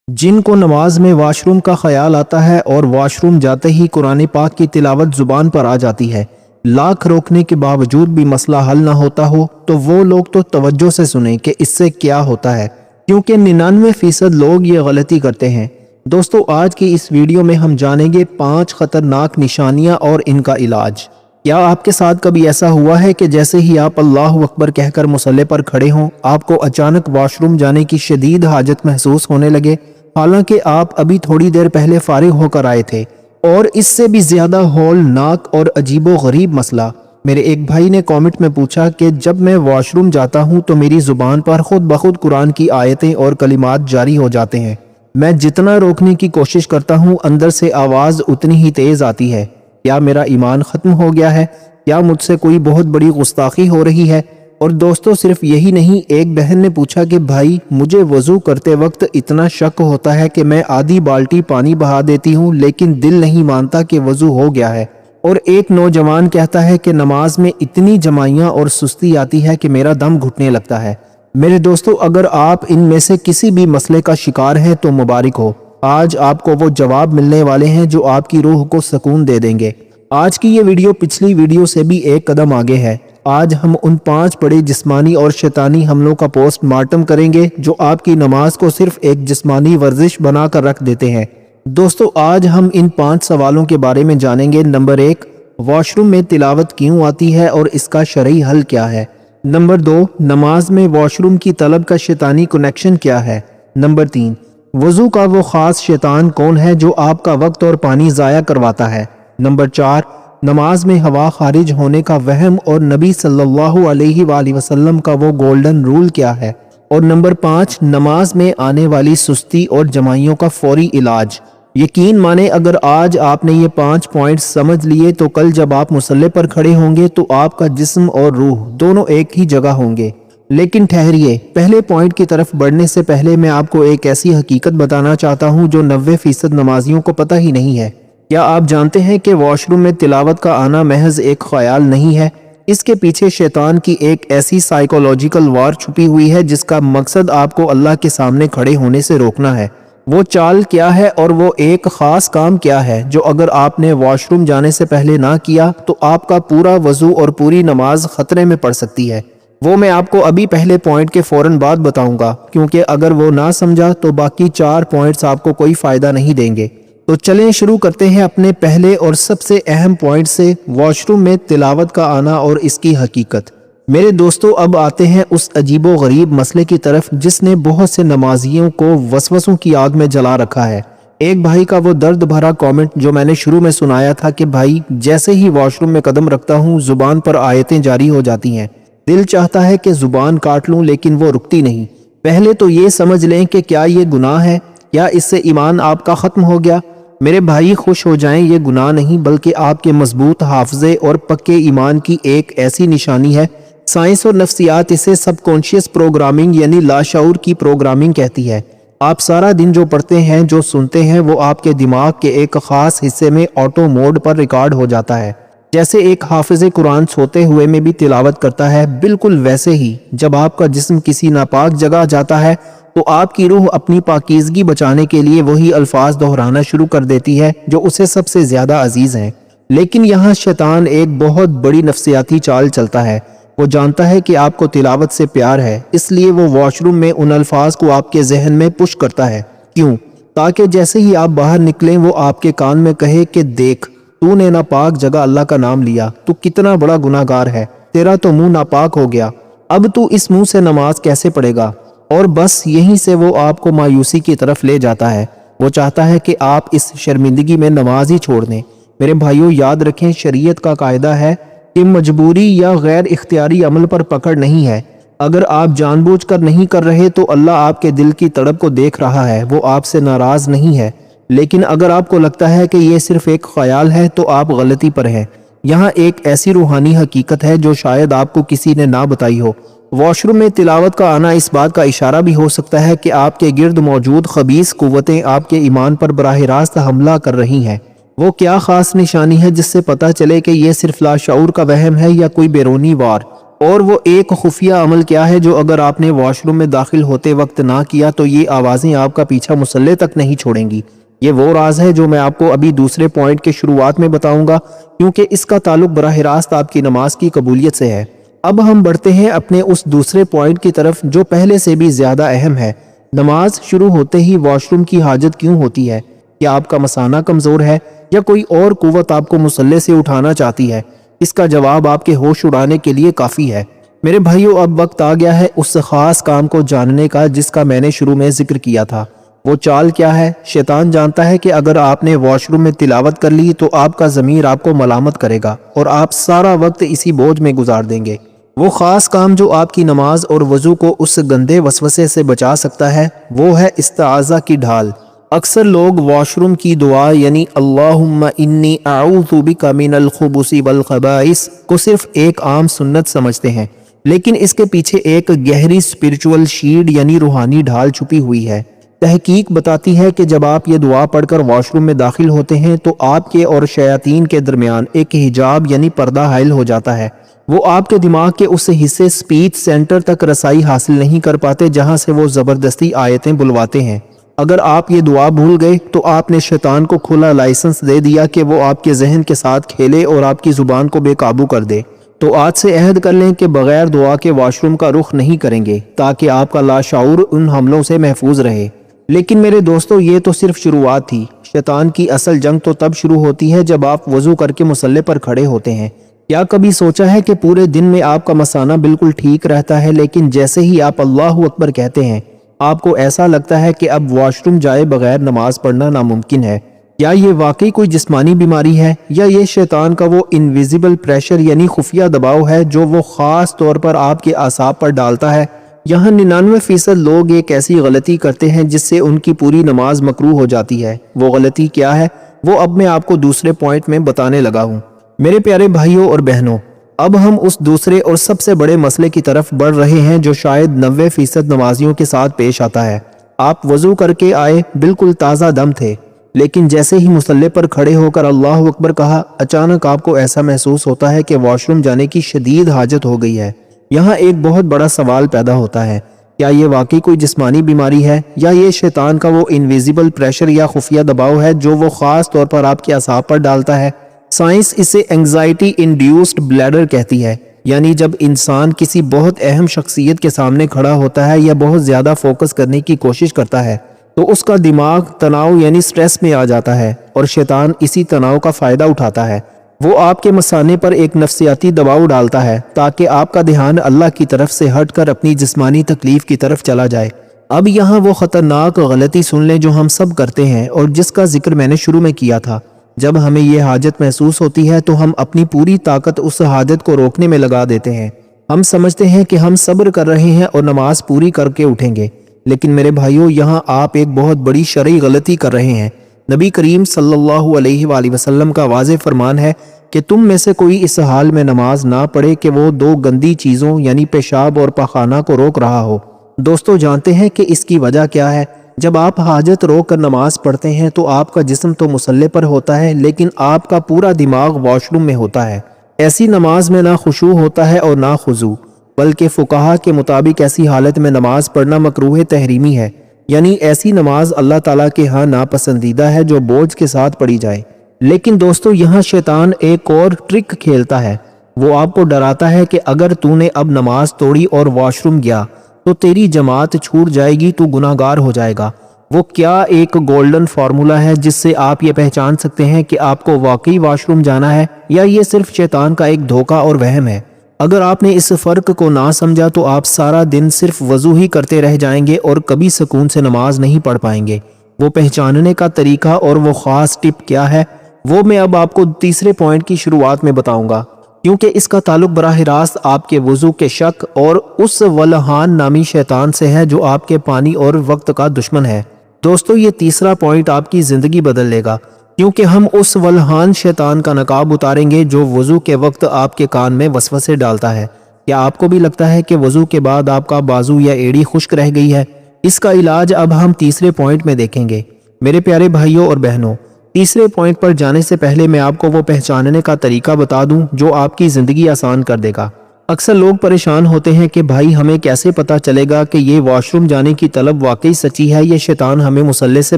جن کو نماز میں واش روم کا خیال آتا ہے اور واش روم جاتے ہی قرآن پاک کی تلاوت زبان پر آ جاتی ہے، لاکھ روکنے کے باوجود بھی مسئلہ حل نہ ہوتا ہو، تو وہ لوگ تو توجہ سے سنیں کہ اس سے کیا ہوتا ہے، کیونکہ 99% لوگ یہ غلطی کرتے ہیں۔ دوستو، آج کی اس ویڈیو میں ہم جانیں گے 5 خطرناک نشانیاں اور ان کا علاج۔ کیا آپ کے ساتھ کبھی ایسا ہوا ہے کہ جیسے ہی آپ اللہ اکبر کہہ کر مصلی پر کھڑے ہوں، آپ کو اچانک واش روم جانے کی شدید حاجت محسوس ہونے لگے، حالانکہ آپ ابھی تھوڑی دیر پہلے فارغ ہو کر آئے تھے؟ اور اس سے بھی زیادہ ہولناک اور عجیب و غریب مسئلہ، میرے ایک بھائی نے کامنٹ میں پوچھا کہ جب میں واش روم جاتا ہوں تو میری زبان پر خود بخود قرآن کی آیتیں اور کلمات جاری ہو جاتے ہیں، میں جتنا روکنے کی کوشش کرتا ہوں اندر سے آواز اتنی ہی تیز آتی ہے۔ کیا میرا ایمان ختم ہو گیا ہے؟ کیا مجھ سے کوئی بہت بڑی گستاخی ہو رہی ہے؟ اور دوستو، صرف یہی نہیں، ایک بہن نے پوچھا کہ بھائی، مجھے وضو کرتے وقت اتنا شک ہوتا ہے کہ میں آدھی بالٹی پانی بہا دیتی ہوں لیکن دل نہیں مانتا کہ وضو ہو گیا ہے۔ اور ایک نوجوان کہتا ہے کہ نماز میں اتنی جمائیاں اور سستی آتی ہے کہ میرا دم گھٹنے لگتا ہے۔ میرے دوستو، اگر آپ ان میں سے کسی بھی مسئلے کا شکار ہیں تو مبارک ہو، آج آپ کو وہ جواب ملنے والے ہیں جو آپ کی روح کو سکون دے دیں گے۔ آج کی یہ ویڈیو پچھلی ویڈیو سے بھی ایک قدم آگے ہے۔ آج ہم ان 5 بڑے جسمانی اور شیطانی حملوں کا پوسٹ مارٹم کریں گے جو آپ کی نماز کو صرف ایک جسمانی ورزش بنا کر رکھ دیتے ہیں۔ دوستو، آج ہم ان 5 سوالوں کے بارے میں جانیں گے۔ نمبر 1، واش روم میں تلاوت کیوں آتی ہے اور اس کا شرعی حل کیا ہے؟ نمبر 2، نماز میں واش روم کی طلب کا شیطانی کنیکشن کیا ہے؟ نمبر 3، وضو کا وہ خاص شیطان کون ہے جو آپ کا وقت اور پانی ضائع کرواتا ہے؟ نمبر 4، نماز میں ہوا خارج ہونے کا وہم اور نبی صلی اللہ علیہ وآلہ وسلم کا وہ گولڈن رول کیا ہے؟ اور نمبر 5، نماز میں آنے والی سستی اور جمائیوں کا فوری علاج۔ یقین مانے، اگر آج آپ نے یہ 5 پوائنٹس سمجھ لیے تو کل جب آپ مصلی پر کھڑے ہوں گے تو آپ کا جسم اور روح دونوں ایک ہی جگہ ہوں گے۔ لیکن ٹھہریے، پہلے پوائنٹ کی طرف بڑھنے سے پہلے میں آپ کو ایک ایسی حقیقت بتانا چاہتا ہوں جو 90% نمازیوں کو پتہ ہی نہیں ہے۔ کیا آپ جانتے ہیں کہ واش روم میں تلاوت کا آنا محض ایک خیال نہیں ہے؟ اس کے پیچھے شیطان کی ایک ایسی سائیکولوجیکل وار چھپی ہوئی ہے جس کا مقصد آپ کو اللہ کے سامنے کھڑے ہونے سے روکنا ہے۔ وہ چال کیا ہے اور وہ ایک خاص کام کیا ہے جو اگر آپ نے واش روم جانے سے پہلے نہ کیا تو آپ کا پورا وضو اور پوری نماز خطرے میں پڑ سکتی ہے؟ وہ میں آپ کو ابھی پہلے پوائنٹ کے فوراً بعد بتاؤں گا، کیونکہ اگر وہ نہ سمجھا تو باقی 4 پوائنٹس آپ کو کوئی فائدہ نہیں دیں گے۔ تو چلیں شروع کرتے ہیں اپنے پہلے اور سب سے اہم پوائنٹ سے، واش روم میں تلاوت کا آنا اور اس کی حقیقت۔ میرے دوستو، اب آتے ہیں اس عجیب و غریب مسئلے کی طرف جس نے بہت سے نمازیوں کو وسوسوں کی آگ میں جلا رکھا ہے۔ ایک بھائی کا وہ درد بھرا کامنٹ جو میں نے شروع میں سنایا تھا کہ بھائی، جیسے ہی واش روم میں قدم رکھتا ہوں زبان پر آیتیں جاری ہو جاتی ہیں، دل چاہتا ہے کہ زبان کاٹ لوں لیکن وہ رکتی نہیں۔ پہلے تو یہ سمجھ لیں کہ کیا یہ گناہ ہے؟ کیا اس سے ایمان آپ کا ختم ہو گیا؟ میرے بھائی خوش ہو جائیں، یہ گناہ نہیں بلکہ آپ کے مضبوط حافظے اور پکے ایمان کی ایک ایسی نشانی ہے۔ سائنس اور نفسیات اسے سب کانشیس پروگرامنگ یعنی لاشعور کی پروگرامنگ کہتی ہے۔ آپ سارا دن جو پڑھتے ہیں، جو سنتے ہیں، وہ آپ کے دماغ کے ایک خاص حصے میں آٹو موڈ پر ریکارڈ ہو جاتا ہے۔ جیسے ایک حافظ قرآن سوتے ہوئے میں بھی تلاوت کرتا ہے، بالکل ویسے ہی جب آپ کا جسم کسی ناپاک جگہ جاتا ہے تو آپ کی روح اپنی پاکیزگی بچانے کے لیے وہی الفاظ دہرانا شروع کر دیتی ہے جو اسے سب سے زیادہ عزیز ہیں۔ لیکن یہاں شیطان ایک بہت بڑی نفسیاتی چال چلتا ہے۔ وہ جانتا ہے کہ آپ کو تلاوت سے پیار ہے، اس لیے وہ واش روم میں ان الفاظ کو آپ کے ذہن میں پش کرتا ہے۔ کیوں؟ تاکہ جیسے ہی آپ باہر نکلیں وہ آپ کے کان میں کہے کہ دیکھ، تو نے ناپاک جگہ اللہ کا نام لیا، تو کتنا بڑا گناہ گار ہے، تیرا تو منہ ناپاک ہو گیا، اب تو اس منہ سے نماز کیسے پڑھے گا؟ اور بس یہیں سے وہ آپ کو مایوسی کی طرف لے جاتا ہے۔ وہ چاہتا ہے کہ آپ اس شرمندگی میں نماز ہی چھوڑ دیں۔ میرے بھائیوں، یاد رکھیں، شریعت کا قاعدہ ہے کہ مجبوری یا غیر اختیاری عمل پر پکڑ نہیں ہے۔ اگر آپ جان بوجھ کر نہیں کر رہے تو اللہ آپ کے دل کی تڑپ کو دیکھ رہا ہے، وہ آپ سے ناراض نہیں ہے۔ لیکن اگر آپ کو لگتا ہے کہ یہ صرف ایک خیال ہے تو آپ غلطی پر ہیں۔ یہاں ایک ایسی روحانی حقیقت ہے جو شاید آپ کو کسی نے نہ بتائی ہو۔ واش روم میں تلاوت کا آنا اس بات کا اشارہ بھی ہو سکتا ہے کہ آپ کے گرد موجود خبیث قوتیں آپ کے ایمان پر براہ راست حملہ کر رہی ہیں۔ وہ کیا خاص نشانی ہے جس سے پتہ چلے کہ یہ صرف لاشعور کا وہم ہے یا کوئی بیرونی وار؟ اور وہ ایک خفیہ عمل کیا ہے جو اگر آپ نے واش روم میں داخل ہوتے وقت نہ کیا تو یہ آوازیں آپ کا پیچھا مصلے تک نہیں چھوڑیں گی۔ یہ وہ راز ہے جو میں آپ کو ابھی دوسرے پوائنٹ کے شروعات میں بتاؤں گا، کیونکہ اس کا تعلق براہ راست آپ کی نماز کی قبولیت سے ہے۔ اب ہم بڑھتے ہیں اپنے اس دوسرے پوائنٹ کی طرف جو پہلے سے بھی زیادہ اہم ہے۔ نماز شروع ہوتے ہی واش روم کی حاجت کیوں ہوتی ہے؟ کیا آپ کا مثانہ کمزور ہے یا کوئی اور قوت آپ کو مصلے سے اٹھانا چاہتی ہے؟ اس کا جواب آپ کے ہوش اڑانے کے لیے کافی ہے۔ میرے بھائیو، اب وقت آ گیا ہے اس خاص کام کو جاننے کا جس کا میں نے شروع میں ذکر کیا تھا۔ وہ چال کیا ہے؟ شیطان جانتا ہے کہ اگر آپ نے واش روم میں تلاوت کر لی تو آپ کا ضمیر آپ کو ملامت کرے گا اور آپ سارا وقت اسی بوجھ میں گزار دیں گے۔ وہ خاص کام جو آپ کی نماز اور وضو کو اس گندے وسوسے سے بچا سکتا ہے وہ ہے استعاذہ کی ڈھال۔ اکثر لوگ واش روم کی دعا یعنی اللہم انی اعوذ بک من الخبث والخبائث کو صرف ایک عام سنت سمجھتے ہیں، لیکن اس کے پیچھے ایک گہری اسپرچول شیڈ یعنی روحانی ڈھال چھپی ہوئی ہے۔ تحقیق بتاتی ہے کہ جب آپ یہ دعا پڑھ کر واش روم میں داخل ہوتے ہیں تو آپ کے اور شیاطین کے درمیان ایک حجاب یعنی پردہ حائل ہو جاتا ہے۔ وہ آپ کے دماغ کے اس حصے اسپیچ سینٹر تک رسائی حاصل نہیں کر پاتے جہاں سے وہ زبردستی آیتیں بلواتے ہیں۔ اگر آپ یہ دعا بھول گئے تو آپ نے شیطان کو کھلا لائسنس دے دیا کہ وہ آپ کے ذہن کے ساتھ کھیلے اور آپ کی زبان کو بے قابو کر دے۔ تو آج سے عہد کر لیں کہ بغیر دعا کے واش روم کا رخ نہیں کریں گے تاکہ آپ کا لاشعور ان حملوں سے محفوظ رہے۔ لیکن میرے دوستو، یہ تو صرف شروعات تھی۔ شیطان کی اصل جنگ تو تب شروع ہوتی ہے جب آپ وضو کر کے مصلے پر کھڑے ہوتے ہیں۔ کیا کبھی سوچا ہے کہ پورے دن میں آپ کا مثانہ بالکل ٹھیک رہتا ہے، لیکن جیسے ہی آپ اللہ اکبر کہتے ہیں آپ کو ایسا لگتا ہے کہ اب واش روم جائے بغیر نماز پڑھنا ناممکن ہے؟ کیا یہ واقعی کوئی جسمانی بیماری ہے یا یہ شیطان کا وہ انویزیبل پریشر یعنی خفیہ دباؤ ہے جو وہ خاص طور پر آپ کے اعصاب پر ڈالتا ہے؟ یہاں 99% لوگ ایک ایسی غلطی کرتے ہیں جس سے ان کی پوری نماز مکروہ ہو جاتی ہے۔ وہ غلطی کیا ہے وہ اب میں آپ کو دوسرے پوائنٹ میں بتانے لگا ہوں۔ میرے پیارے بھائیوں اور بہنوں، اب ہم اس دوسرے اور سب سے بڑے مسئلے کی طرف بڑھ رہے ہیں جو شاید 90% نمازیوں کے ساتھ پیش آتا ہے۔ آپ وضو کر کے آئے، بالکل تازہ دم تھے، لیکن جیسے ہی مصلے پر کھڑے ہو کر اللہ اکبر کہا، اچانک آپ کو ایسا محسوس ہوتا ہے کہ واش روم جانے کی شدید حاجت ہو گئی ہے۔ یہاں ایک بہت بڑا سوال پیدا ہوتا ہے، کیا یہ واقعی کوئی جسمانی بیماری ہے یا یہ شیطان کا وہ انویزیبل پریشر یا خفیہ دباؤ ہے جو وہ خاص طور پر آپ کے اعصاب پر ڈالتا ہے؟ سائنس اسے اینگزائٹی انڈیوسڈ بلیڈر کہتی ہے، یعنی جب انسان کسی بہت اہم شخصیت کے سامنے کھڑا ہوتا ہے یا بہت زیادہ فوکس کرنے کی کوشش کرتا ہے تو اس کا دماغ تناؤ یعنی سٹریس میں آ جاتا ہے، اور شیطان اسی تناؤ کا فائدہ اٹھاتا ہے۔ وہ آپ کے مثانے پر ایک نفسیاتی دباؤ ڈالتا ہے تاکہ آپ کا دھیان اللہ کی طرف سے ہٹ کر اپنی جسمانی تکلیف کی طرف چلا جائے۔ اب یہاں وہ خطرناک غلطی سن لیں جو ہم سب کرتے ہیں اور جس کا ذکر میں نے شروع میں کیا تھا۔ جب ہمیں یہ حاجت محسوس ہوتی ہے تو ہم اپنی پوری طاقت اس حاجت کو روکنے میں لگا دیتے ہیں۔ ہم سمجھتے ہیں کہ ہم صبر کر رہے ہیں اور نماز پوری کر کے اٹھیں گے، لیکن میرے بھائیوں، یہاں آپ ایک بہت بڑی شرعی غلطی کر رہے ہیں۔ نبی کریم صلی اللہ علیہ وآلہ وسلم کا واضح فرمان ہے کہ تم میں سے کوئی اس حال میں نماز نہ پڑھے کہ وہ دو گندی چیزوں یعنی پیشاب اور پخانہ کو روک رہا ہو۔ دوستو، جانتے ہیں کہ اس کی وجہ کیا ہے؟ جب آپ حاجت روک کر نماز پڑھتے ہیں تو آپ کا جسم تو مصلے پر ہوتا ہے لیکن آپ کا پورا دماغ واش روم میں ہوتا ہے۔ ایسی نماز میں نہ خشوع ہوتا ہے اور نہ خضوع، بلکہ فقہا کے مطابق ایسی حالت میں نماز پڑھنا مکروہ تحریمی ہے، یعنی ایسی نماز اللہ تعالیٰ کے ہاں ناپسندیدہ ہے جو بوجھ کے ساتھ پڑھی جائے۔ لیکن دوستو، یہاں شیطان ایک اور ٹرک کھیلتا ہے۔ وہ آپ کو ڈراتا ہے کہ اگر تو نے اب نماز توڑی اور واش روم گیا تو تیری جماعت چھوٹ جائے گی، تو گناہگار ہو جائے گا۔ وہ کیا ایک گولڈن فارمولا ہے جس سے آپ یہ پہچان سکتے ہیں کہ آپ کو واقعی واش روم جانا ہے یا یہ صرف شیطان کا ایک دھوکہ اور وہم ہے؟ اگر آپ نے اس فرق کو نہ سمجھا تو آپ سارا دن صرف وضو ہی کرتے رہ جائیں گے اور کبھی سکون سے نماز نہیں پڑھ پائیں گے۔ وہ پہچاننے کا طریقہ اور وہ خاص ٹپ کیا ہے وہ میں اب آپ کو تیسرے پوائنٹ کی شروعات میں بتاؤں گا، کیونکہ اس کا تعلق براہ راست آپ کے وضو کے شک اور اس ولہان نامی شیطان سے ہے جو آپ کے پانی اور وقت کا دشمن ہے۔ دوستو، یہ تیسرا پوائنٹ آپ کی زندگی بدل لے گا، کیونکہ ہم اس ولہان شیطان کا نقاب اتاریں گے جو وضو کے وقت آپ کے کان میں وسوسے ڈالتا ہے۔ کیا آپ کو بھی لگتا ہے کہ وضو کے بعد آپ کا بازو یا ایڑی خشک رہ گئی ہے؟ اس کا علاج اب ہم تیسرے پوائنٹ میں دیکھیں گے۔ میرے پیارے بھائیوں اور بہنوں، تیسرے پوائنٹ پر جانے سے پہلے میں آپ کو وہ پہچاننے کا طریقہ بتا دوں جو آپ کی زندگی آسان کر دے گا۔ اکثر لوگ پریشان ہوتے ہیں کہ بھائی ہمیں کیسے پتہ چلے گا کہ یہ واش روم جانے کی طلب واقعی سچی ہے یا شیطان ہمیں مصلے سے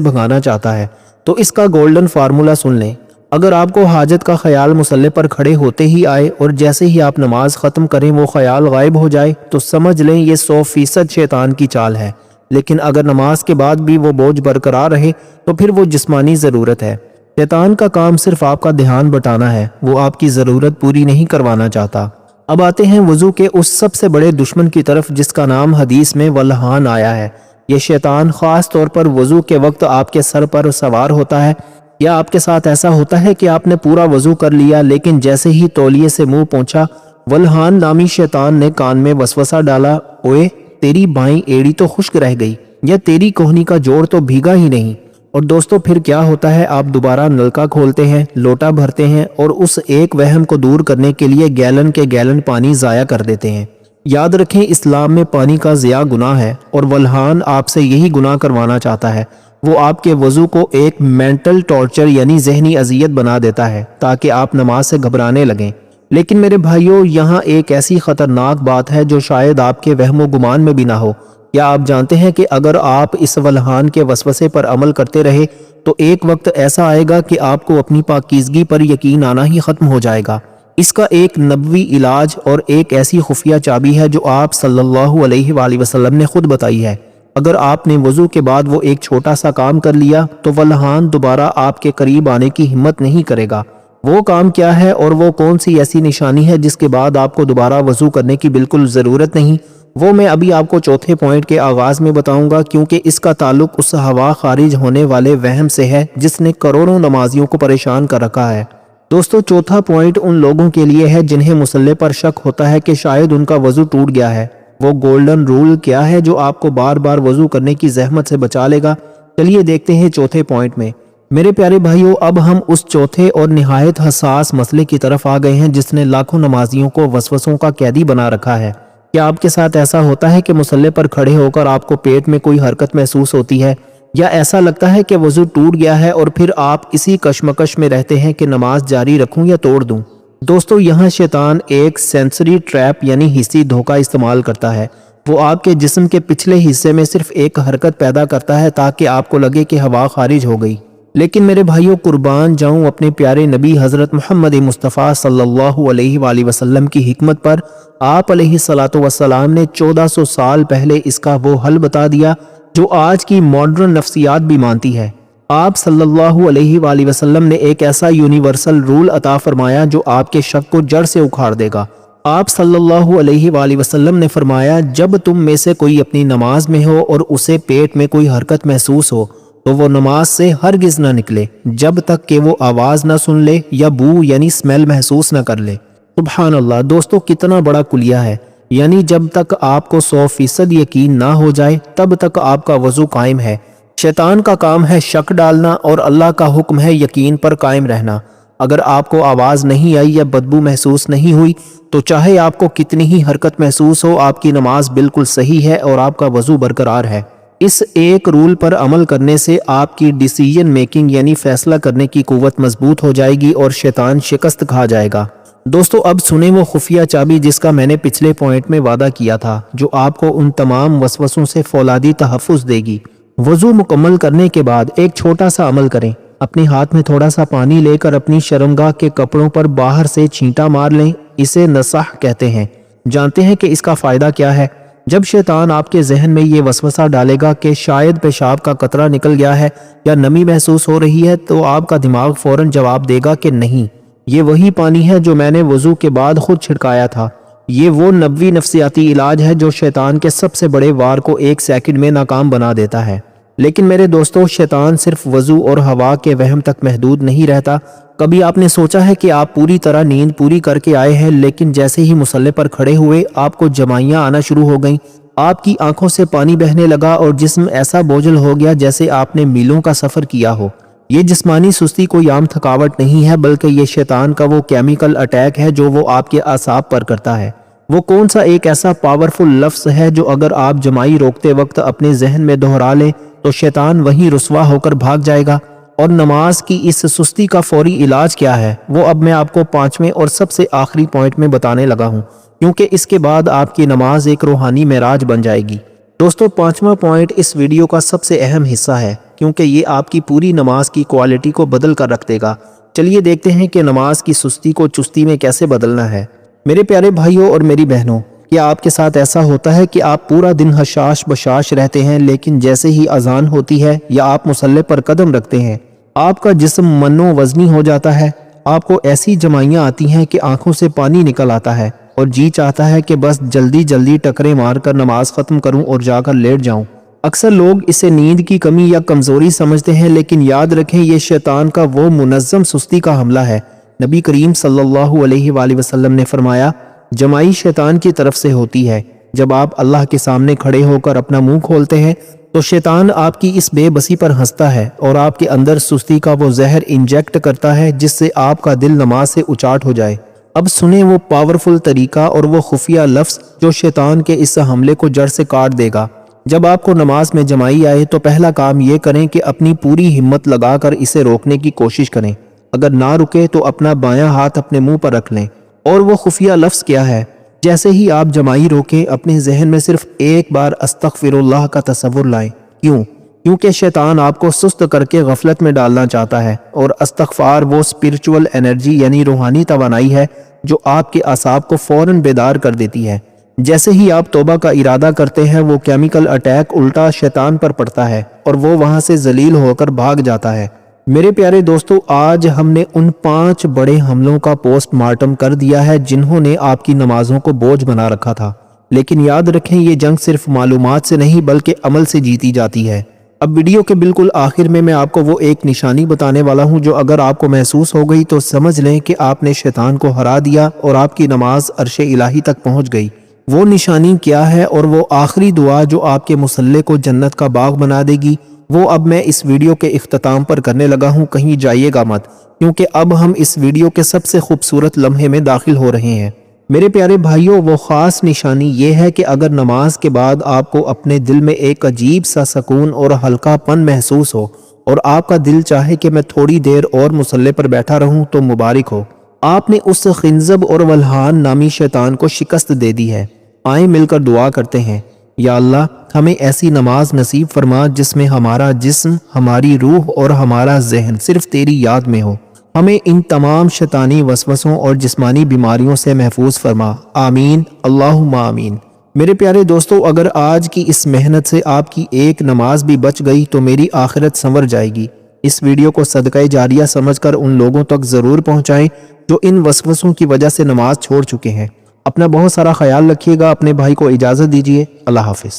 بھگانا چاہتا ہے؟ تو اس کا گولڈن فارمولا سن لیں۔ اگر آپ کو حاجت کا خیال مصلے پر کھڑے ہوتے ہی آئے اور جیسے ہی آپ نماز ختم کریں وہ خیال غائب ہو جائے تو سمجھ لیں یہ 100% شیطان کی چال ہے۔ لیکن اگر نماز کے بعد بھی وہ بوجھ برقرار رہے تو پھر وہ جسمانی ضرورت ہے۔ شیطان کا کام صرف آپ کا دھیان بٹانا ہے، وہ آپ کی ضرورت پوری نہیں کروانا چاہتا۔ اب آتے ہیں وضو کے اس سب سے بڑے دشمن کی طرف جس کا نام حدیث میں ولہان آیا ہے۔ یہ شیطان خاص طور پر وضو کے وقت آپ کے سر پر سوار ہوتا ہے، یا آپ کے ساتھ ایسا ہوتا ہے کہ آپ نے پورا وضو کر لیا لیکن جیسے ہی تولیے سے منہ پہنچا ولہان نامی شیطان نے کان میں وسوسہ ڈالا، اوئے تیری بائیں ایڑی تو خشک رہ گئی، یا تیری کوہنی کا جوڑ تو بھیگا ہی نہیں۔ اور دوستو پھر کیا ہوتا ہے، آپ دوبارہ نلکا کھولتے ہیں، لوٹا بھرتے ہیں اور اس ایک وہم کو دور کرنے کے لیے گیلن کے گیلن پانی ضائع کر دیتے ہیں۔ یاد رکھیں اسلام میں پانی کا ضیاع گناہ ہے اور ولہان آپ سے یہی گناہ کروانا چاہتا ہے۔ وہ آپ کے وضو کو ایک مینٹل ٹارچر یعنی ذہنی اذیت بنا دیتا ہے تاکہ آپ نماز سے گھبرانے لگیں۔ لیکن میرے بھائیوں یہاں ایک ایسی خطرناک بات ہے جو شاید آپ کے وہم و گمان میں بھی نہ ہو۔ کیا آپ جانتے ہیں کہ اگر آپ اس ولہان کے وسوسے پر عمل کرتے رہے تو ایک وقت ایسا آئے گا کہ آپ کو اپنی پاکیزگی پر یقین آنا ہی ختم ہو جائے گا۔ اس کا ایک نبوی علاج اور ایک ایسی خفیہ چابی ہے جو آپ صلی اللہ علیہ وآلہ وسلم نے خود بتائی ہے۔ اگر آپ نے وضو کے بعد وہ ایک چھوٹا سا کام کر لیا تو ولہان دوبارہ آپ کے قریب آنے کی ہمت نہیں کرے گا۔ وہ کام کیا ہے اور وہ کون سی ایسی نشانی ہے جس کے بعد آپ کو دوبارہ وضو کرنے کی بالکل ضرورت نہیں، وہ میں ابھی آپ کو چوتھے پوائنٹ کے آغاز میں بتاؤں گا، کیونکہ اس کا تعلق اس ہوا خارج ہونے والے وہم سے ہے جس نے کروڑوں نمازیوں کو پریشان کر رکھا ہے۔ دوستو چوتھا پوائنٹ ان لوگوں کے لیے ہے جنہیں مصلے پر شک ہوتا ہے کہ شاید ان کا وضو ٹوٹ گیا ہے۔ وہ گولڈن رول کیا ہے جو آپ کو بار بار وضو کرنے کی زحمت سے بچا لے گا؟ چلیے دیکھتے ہیں چوتھے پوائنٹ میں۔ میرے پیارے بھائیوں اب ہم اس چوتھے اور نہایت حساس مسئلے کی طرف آ گئے ہیں جس نے لاکھوں نمازیوں کو وسوسوں کا قیدی بنا رکھا ہے۔ کیا آپ کے ساتھ ایسا ہوتا ہے کہ مصلے پر کھڑے ہو کر آپ کو پیٹ میں کوئی حرکت محسوس ہوتی ہے، یا ایسا لگتا ہے کہ وضو ٹوٹ گیا ہے اور پھر آپ اسی کشمکش میں رہتے ہیں کہ نماز جاری رکھوں یا توڑ دوں؟ دوستو یہاں شیطان ایک سینسری ٹریپ یعنی حسی دھوکہ استعمال کرتا ہے۔ وہ آپ کے جسم کے پچھلے حصے میں صرف ایک حرکت پیدا کرتا ہے تاکہ آپ کو لگے کہ ہوا خارج ہو گئی۔ لیکن میرے بھائیوں قربان جاؤں اپنے پیارے نبی حضرت محمد مصطفیٰ صلی اللہ علیہ وآلہ وسلم کی حکمت پر، آپ علیہ الصلاۃ والسلام نے 1400 سال پہلے اس کا وہ حل بتا دیا جو آج کی ماڈرن نفسیات بھی مانتی ہے۔ آپ صلی اللہ علیہ وآلہ وسلم نے ایک ایسا یونیورسل رول عطا فرمایا جو آپ کے شک کو جڑ سے اکھاڑ دے گا۔ آپ صلی اللہ علیہ وآلہ وسلم نے فرمایا جب تم میں سے کوئی اپنی نماز میں ہو اور اسے پیٹ میں کوئی حرکت محسوس ہو تو وہ نماز سے ہرگز نہ نکلے جب تک کہ وہ آواز نہ سن لے یا بو یعنی اسمیل محسوس نہ کر لے۔ سبحان اللہ دوستو کتنا بڑا کلیہ ہے، یعنی جب تک آپ کو 100% یقین نہ ہو جائے تب تک آپ کا وضو قائم ہے۔ شیطان کا کام ہے شک ڈالنا اور اللہ کا حکم ہے یقین پر قائم رہنا۔ اگر آپ کو آواز نہیں آئی یا بدبو محسوس نہیں ہوئی تو چاہے آپ کو کتنی ہی حرکت محسوس ہو آپ کی نماز بالکل صحیح ہے اور آپ کا وضو برقرار ہے۔ اس ایک رول پر عمل کرنے سے آپ کی ڈیسیژن میکنگ یعنی فیصلہ کرنے کی قوت مضبوط ہو جائے گی اور شیطان شکست کھا جائے گا۔ دوستو اب سنیں وہ خفیہ چابی جس کا میں نے پچھلے پوائنٹ میں وعدہ کیا تھا، جو آپ کو ان تمام وسوسوں سے فولادی تحفظ دے گی۔ وضو مکمل کرنے کے بعد ایک چھوٹا سا عمل کریں، اپنے ہاتھ میں تھوڑا سا پانی لے کر اپنی شرمگاہ کے کپڑوں پر باہر سے چھینٹا مار لیں، اسے نصح کہتے ہیں۔ جانتے ہیں کہ اس کا فائدہ کیا ہے؟ جب شیطان آپ کے ذہن میں یہ وسوسہ ڈالے گا کہ شاید پیشاب کا قطرہ نکل گیا ہے یا نمی محسوس ہو رہی ہے تو آپ کا دماغ فوراً جواب دے گا کہ نہیں، یہ وہی پانی ہے جو میں نے وضو کے بعد خود چھڑکایا تھا۔ یہ وہ نبوی نفسیاتی علاج ہے جو شیطان کے سب سے بڑے وار کو 1 سیکنڈ میں ناکام بنا دیتا ہے۔ لیکن میرے دوستو شیطان صرف وضو اور ہوا کے وہم تک محدود نہیں رہتا۔ کبھی آپ نے سوچا ہے کہ آپ پوری طرح نیند پوری کر کے آئے ہیں لیکن جیسے ہی مصلے پر کھڑے ہوئے آپ کو جمائیاں آنا شروع ہو گئیں، آپ کی آنکھوں سے پانی بہنے لگا اور جسم ایسا بوجھل ہو گیا جیسے آپ نے میلوں کا سفر کیا ہو؟ یہ جسمانی سستی کوئی عام تھکاوٹ نہیں ہے بلکہ یہ شیطان کا وہ کیمیکل اٹیک ہے جو وہ آپ کے اعصاب پر کرتا ہے۔ وہ کون سا ایک ایسا پاورفل لفظ ہے جو اگر آپ جمائی روکتے وقت اپنے ذہن میں دہرا لیں تو شیطان وہیں رسوا ہو کر بھاگ جائے گا؟ اور نماز کی اس سستی کا فوری علاج کیا ہے وہ اب میں آپ کو 5ویں اور سب سے آخری پوائنٹ میں بتانے لگا ہوں۔ کیونکہ اس کے بعد آپ کی نماز ایک روحانی معراج بن جائے گی۔ دوستو، 5واں پوائنٹ اس ویڈیو کا سب سے اہم حصہ ہے، کیونکہ یہ آپ کی پوری نماز کی کوالٹی کو بدل کر رکھ دے گا۔ چلیے دیکھتے ہیں کہ نماز کی سستی کو چستی میں کیسے بدلنا ہے۔ میرے پیارے بھائیوں اور میری بہنوں، کیا آپ کے ساتھ ایسا ہوتا ہے کہ آپ پورا دن حشاش بشاش رہتے ہیں، لیکن جیسے ہی اذان ہوتی ہے یا آپ مصلی پر قدم رکھتے ہیں، آپ کا جسم منو وزنی ہو جاتا ہے؟ آپ کو ایسی جمائیاں آتی ہیں کہ آنکھوں سے پانی نکل آتا ہے اور جی چاہتا ہے کہ بس جلدی جلدی ٹکرے مار کر نماز ختم کروں اور جا کر لیٹ جاؤں۔ اکثر لوگ اسے نیند کی کمی یا کمزوری سمجھتے ہیں، لیکن یاد رکھیں یہ شیطان کا وہ منظم سستی کا حملہ ہے۔ نبی کریم صلی اللہ علیہ وآلہ وسلم نے فرمایا، جمائی شیطان کی طرف سے ہوتی ہے۔ جب آپ اللہ کے سامنے کھڑے ہو کر اپنا منہ کھولتے ہیں تو شیطان آپ کی اس بے بسی پر ہنستا ہے اور آپ کے اندر سستی کا وہ زہر انجیکٹ کرتا ہے جس سے آپ کا دل نماز سے اچاٹ ہو جائے۔ اب سنیں وہ پاورفل طریقہ اور وہ خفیہ لفظ جو شیطان کے اس حملے کو جڑ سے کاٹ دے گا۔ جب آپ کو نماز میں جمائی آئے تو پہلا کام یہ کریں کہ اپنی پوری ہمت لگا کر اسے روکنے کی کوشش کریں۔ اگر نہ رکے تو اپنا بایاں ہاتھ اپنے منہ پر رکھ لیں۔ اور وہ خفیہ لفظ کیا ہے؟ جیسے ہی آپ جمائی روکیں، اپنے ذہن میں صرف ایک بار استغفر اللہ کا تصور لائیں۔ کیوں؟ کیونکہ شیطان آپ کو سست کر کے غفلت میں ڈالنا چاہتا ہے، اور استغفار وہ اسپرچول انرجی یعنی روحانی توانائی ہے جو آپ کے اعصاب کو فوراً بیدار کر دیتی ہے۔ جیسے ہی آپ توبہ کا ارادہ کرتے ہیں، وہ کیمیکل اٹیک الٹا شیطان پر پڑتا ہے اور وہ وہاں سے ذلیل ہو کر بھاگ جاتا ہے۔ میرے پیارے دوستو، آج ہم نے ان 5 بڑے حملوں کا پوسٹ مارٹم کر دیا ہے جنہوں نے آپ کی نمازوں کو بوجھ بنا رکھا تھا۔ لیکن یاد رکھیں یہ جنگ صرف معلومات سے نہیں بلکہ عمل سے جیتی جاتی ہے۔ اب ویڈیو کے بالکل آخر میں آپ کو وہ ایک نشانی بتانے والا ہوں جو اگر آپ کو محسوس ہو گئی تو سمجھ لیں کہ آپ نے شیطان کو ہرا دیا اور آپ کی نماز عرش الہی تک پہنچ گئی۔ وہ نشانی کیا ہے اور وہ آخری دعا جو آپ کے مصلی کو جنت کا باغ بنا دے گی، وہ اب میں اس ویڈیو کے اختتام پر کرنے لگا ہوں۔ کہیں جائیے گا مت، کیونکہ اب ہم اس ویڈیو کے سب سے خوبصورت لمحے میں داخل ہو رہے ہیں۔ میرے پیارے بھائیوں، وہ خاص نشانی یہ ہے کہ اگر نماز کے بعد آپ کو اپنے دل میں ایک عجیب سا سکون اور ہلکا پن محسوس ہو اور آپ کا دل چاہے کہ میں تھوڑی دیر اور مصلی پر بیٹھا رہوں، تو مبارک ہو، آپ نے اس خنزب اور ولہان نامی شیطان کو شکست دے دی ہے۔ آئیں مل کر دعا کرتے ہیں۔ یا اللہ، ہمیں ایسی نماز نصیب فرما جس میں ہمارا جسم، ہماری روح اور ہمارا ذہن صرف تیری یاد میں ہو۔ ہمیں ان تمام شیطانی وسوسوں اور جسمانی بیماریوں سے محفوظ فرما۔ آمین، اللہم آمین۔ میرے پیارے دوستو، اگر آج کی اس محنت سے آپ کی ایک نماز بھی بچ گئی تو میری آخرت سنور جائے گی۔ اس ویڈیو کو صدقہ جاریہ سمجھ کر ان لوگوں تک ضرور پہنچائیں جو ان وسوسوں کی وجہ سے نماز چھوڑ چکے ہیں۔ اپنا بہت سارا خیال رکھیے گا۔ اپنے بھائی کو اجازت دیجیے۔ اللہ حافظ۔